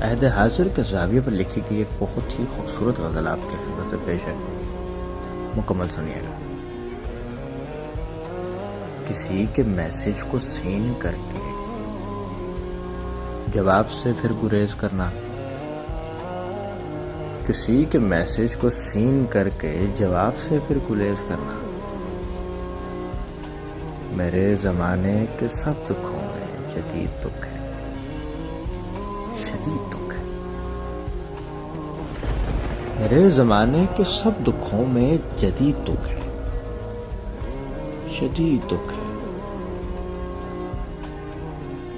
عہد حاضر کے زاویے پر لکھی گئی ایک بہت ہی خوبصورت غزل آپ کے خدمت پیش ہے، مکمل سنیے گا۔ کسی کے میسج کو سین کر کے جواب سے پھر گریز کرنا، کسی کے میسج کو سین کر کے جواب سے پھر گریز کرنا، میرے زمانے کے سب دکھوں میں شدید دکھ ہے، شدید دکھ ہے، میرے زمانے کے سب دکھوں میں جدید دکھ ہے، شدید دکھ ہے۔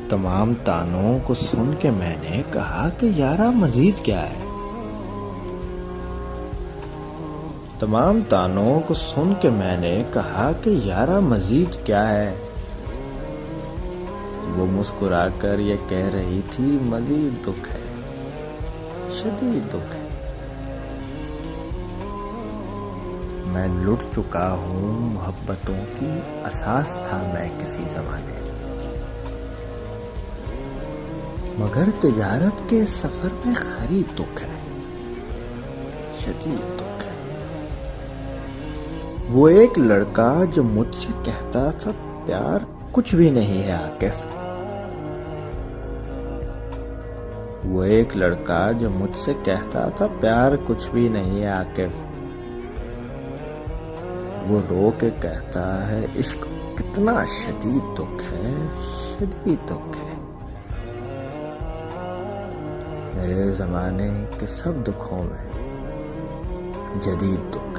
تمام تانوں کو سن کے میں نے کہا کہ یارا مزید کیا ہے، تمام تانوں کو سن کے میں نے کہا کہ یارا مزید کیا ہے، وہ مسکرا کر یہ کہہ رہی تھی مزید دکھ ہے، شدید دکھ ہے۔ میں لٹ چکا ہوں محبتوں کی اساس تھا میں کسی زمانے، مگر تجارت کے سفر میں خرید دکھ ہے، شدید دکھ ہے۔ وہ ایک لڑکا جو مجھ سے کہتا تھا پیار کچھ بھی نہیں ہے عاقف، وہ ایک لڑکا جو مجھ سے کہتا تھا پیار کچھ بھی نہیں ہے عاقف، وہ رو کے کہتا ہے عشق کتنا شدید دکھ ہے، شدید دکھ ہے۔ میرے زمانے کے سب دکھوں میں جدید دکھ